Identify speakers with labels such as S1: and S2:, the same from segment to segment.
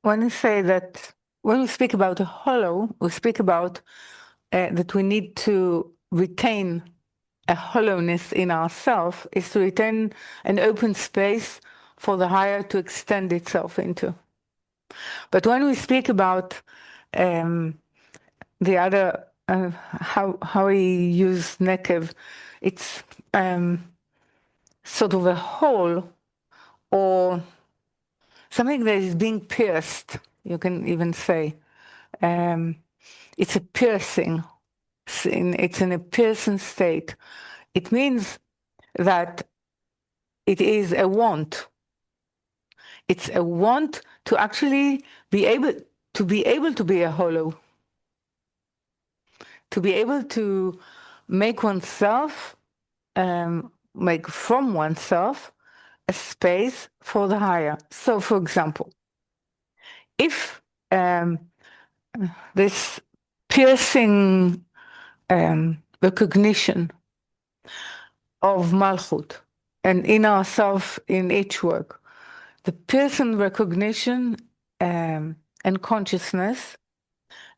S1: when we say that, when we speak about a hollow, we speak about that we need to retain a hollowness in ourselves, is to retain an open space for the higher to extend itself into. But when we speak about the other, how we use nekev, it's sort of a hole or something that is being pierced, you can even say. It's a piercing. It's in a piercing state. It means that it is a want. It's a want to actually be able to be a hollow, to be able to make oneself, make from oneself a space for the higher. So, for example, if this piercing recognition of Malchut and in ourself in each work, the piercing recognition and consciousness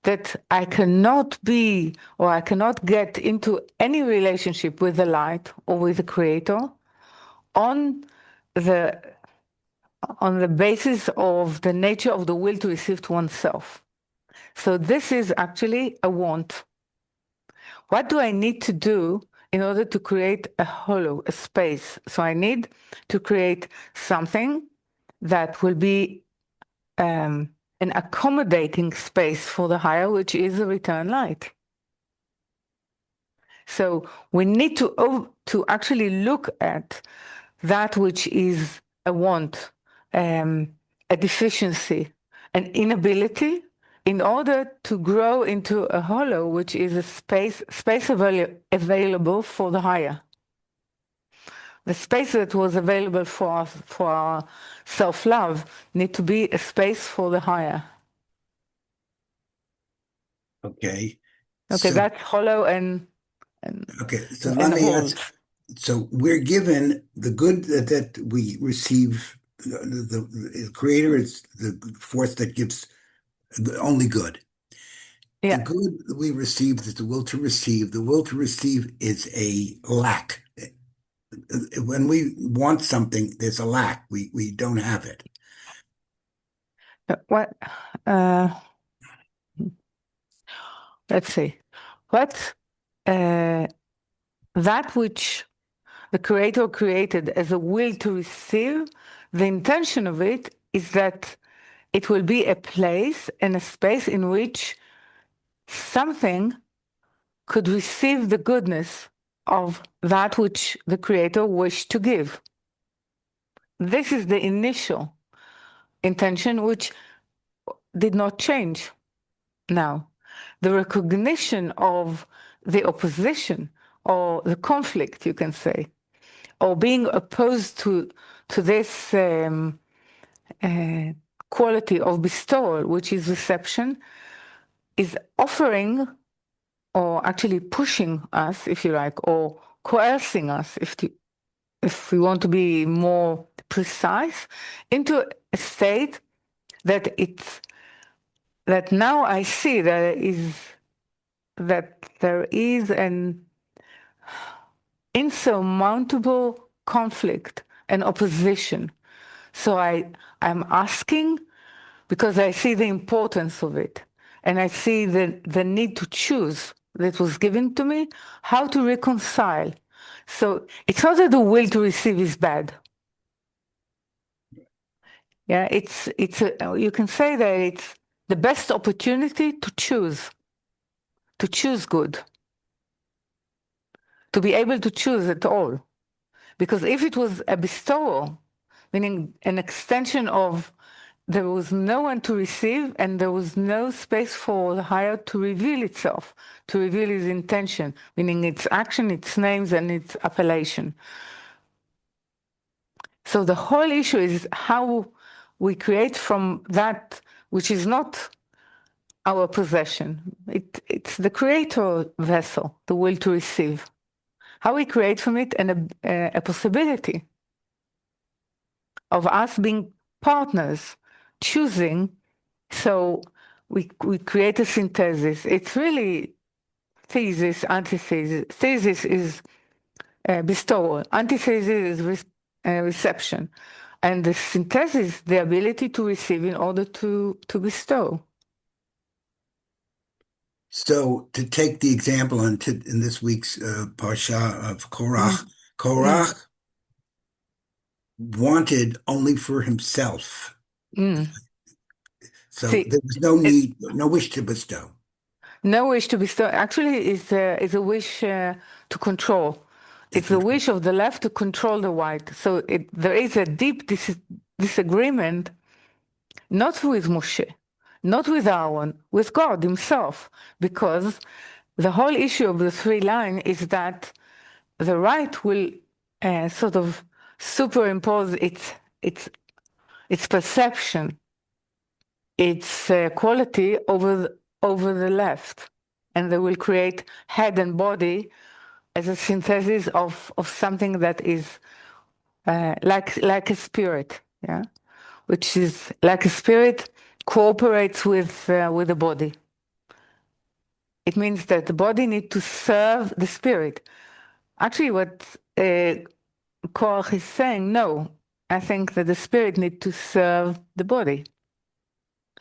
S1: that I cannot be or I cannot get into any relationship with the light or with the creator on the basis of the nature of the will to receive to oneself. So this is actually a want. What do I need to do in order to create a hollow, a space? So I need to create something that will be an accommodating space for the higher, which is a return light. So we need to actually look at that which is a want, a deficiency, an inability, in order to grow into a hollow, which is a space available for the higher. The space that was available for our self-love need to be a space for the higher.
S2: Okay.
S1: Okay, so, that's hollow and
S2: okay. So let me ask. So we're given the good that we receive. The creator is the force that gives only good.
S1: Yeah.
S2: The good we receive is the will to receive. The will to receive is a lack. When we want something, there's a lack. We don't have it.
S1: What? Let's see. What? That which the creator created as a will to receive, the intention of it is that it will be a place and a space in which something could receive the goodness of that which the creator wished to give. This is the initial intention, which did not change. Now, the recognition of the opposition or the conflict, you can say, or being opposed to this quality of bestowal, which is reception, is offering or actually pushing us, if you like, or coercing us, if we want to be more precise, into a state that now I see that there is an insurmountable conflict and opposition. So I'm asking because I see the importance of it. And I see the need to choose that was given to me, how to reconcile. So it's not that the will to receive is bad. Yeah, you can say that it's the best opportunity to choose good, to be able to choose at all. Because if it was a bestowal, meaning an extension of there was no one to receive and there was no space for the higher to reveal itself, to reveal its intention, meaning its action, its names, and its appellation. So the whole issue is how we create from that which is not our possession. It's the creator vessel, the will to receive. How we create from it a possibility of us being partners, choosing So we create a synthesis. It's really thesis, antithesis. Thesis is bestowal. Antithesis is reception. And the synthesis, the ability to receive in order to bestow.
S2: So to take the example in this week's Parsha of Korach,
S1: Mm.
S2: Korach wanted only for himself.
S1: Mm.
S2: So
S1: See,
S2: there was no need, no wish to bestow.
S1: no wish to bestow. Actually, is a wish to control.
S2: To
S1: It's the
S2: control.
S1: wish of the left to control the right. So there is a deep disagreement, not with Moshe, not with Aaron, with God Himself, because the whole issue of the three line is that the right will sort of superimpose its perception, its quality over the left, and they will create head and body as a synthesis of something that is like a spirit, yeah, which is like a spirit cooperates with the body. It means that the body needs to serve the spirit. Actually, what Korach is saying, no, I think that the spirit needs to serve the body,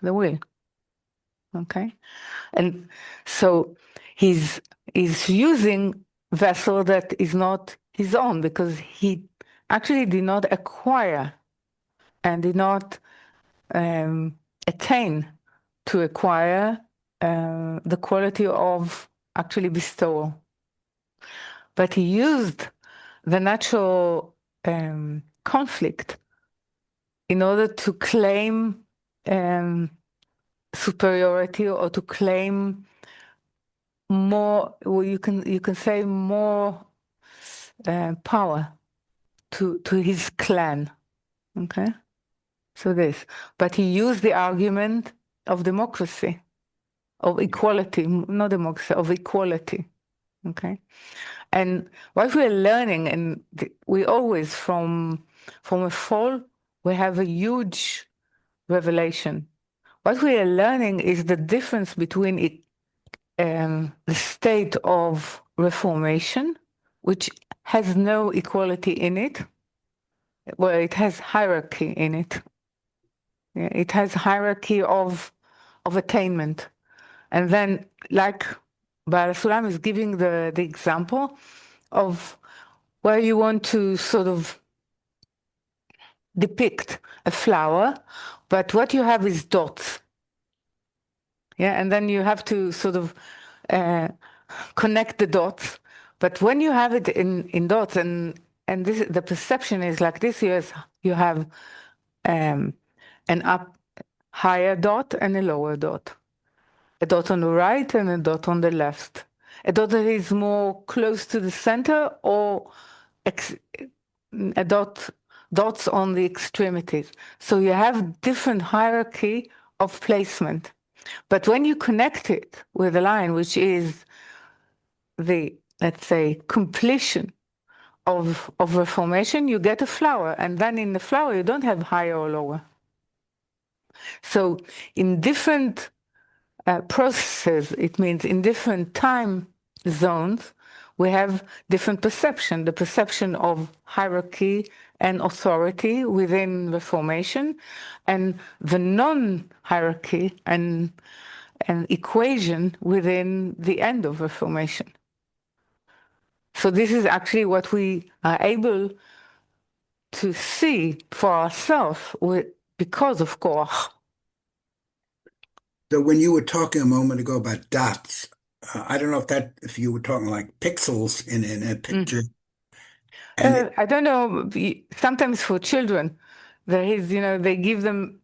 S1: the will. Okay, and so he's using vessel that is not his own because he actually did not acquire and did not attain to acquire the quality of actually bestowal. But he used the natural conflict in order to claim superiority or to claim more, well, you can say more power to his clan. Okay, so this, but he used the argument of democracy, of equality, not democracy, of equality. Okay, and what we're learning, and we always from a fall, we have a huge revelation. What we are learning is the difference between the state of reformation, which has no equality in it, well, it has hierarchy in it. Yeah, it has hierarchy of attainment. And then, like Baal Sulam is giving the example of where you want to sort of depict a flower, but what you have is dots. Yeah, and then you have to sort of connect the dots. But when you have it in dots, and this, the perception is like this: you have an up higher dot and a lower dot, a dot on the right and a dot on the left, a dot that is more close to the center, or a dots on the extremities. So you have different hierarchy of placement. But when you connect it with a line, which is the, let's say, completion of reformation, you get a flower. And then in the flower, you don't have higher or lower. So in different processes, it means in different time zones, we have different perception, the perception of hierarchy and authority within reformation, and the non-hierarchy and equation within the end of reformation. So this is actually what we are able to see for ourselves because of Korach.
S2: So when you were talking a moment ago about dots, I don't know if you were talking like pixels in a picture, and
S1: I don't know. Sometimes for children, there is, they give them,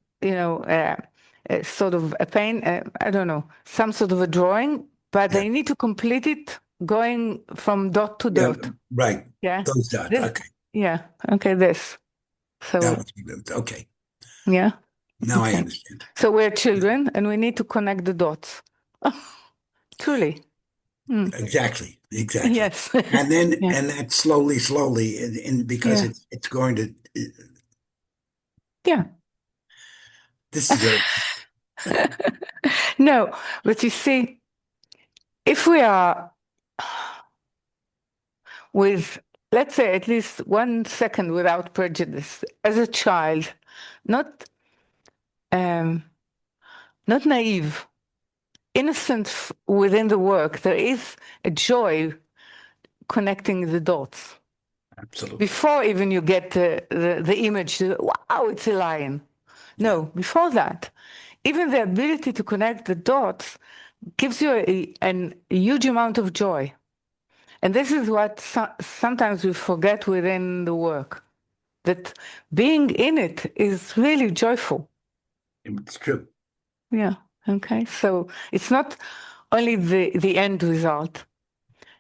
S1: sort of a pain. I don't know, some sort of a drawing, but
S2: yeah,
S1: they need to complete it going from dot to
S2: yeah,
S1: dot.
S2: right,
S1: Yeah.
S2: those dots.
S1: This.
S2: Okay,
S1: Yeah. Okay. This.
S2: that
S1: So
S2: was okay.
S1: yeah.
S2: Now I
S1: Okay.
S2: understand.
S1: So we're children, and we need to connect the dots. Truly. Mm.
S2: Exactly, exactly.
S1: Yes.
S2: And then
S1: Yeah.
S2: and that slowly, because
S1: Yeah.
S2: it's going to.
S1: Yeah.
S2: This is a
S1: No, but you see, if we are with, let's say, at least 1 second without prejudice, as a child, not um, not naive, innocent within the work, there is a joy connecting the dots.
S2: Absolutely.
S1: Before even you get the image, wow, it's a lion. No, before that, even the ability to connect the dots gives you a huge amount of joy. And this is what sometimes we forget within the work, that being in it is really joyful.
S2: It's true.
S1: Yeah. Okay. So it's not only the end result.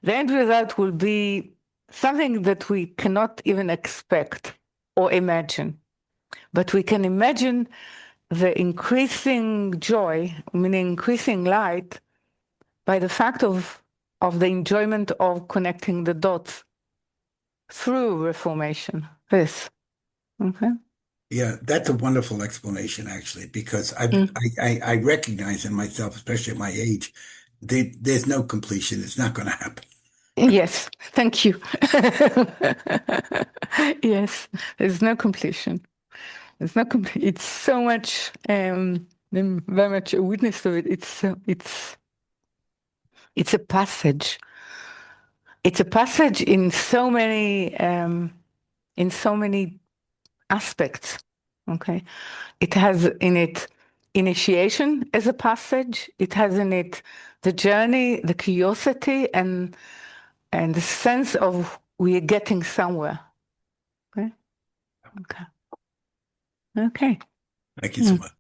S1: The end result will be something that we cannot even expect or imagine. But we can imagine the increasing joy, meaning increasing light, by the fact of the enjoyment of connecting the dots through reformation. This. Okay.
S2: Yeah, that's a wonderful explanation, actually, because
S1: Mm.
S2: I recognize in myself, especially at my age, there's no completion. It's not going to happen.
S1: Yes, thank you. Yes, there's no completion. There's no it's so much I'm very much a witness to it. It's a passage. It's a passage in so many aspects. Okay. It has in it initiation as a passage. It has in it the journey, the curiosity, and the sense of we are getting somewhere. Okay. Okay. Okay.
S2: Thank you so
S1: Hmm.
S2: much.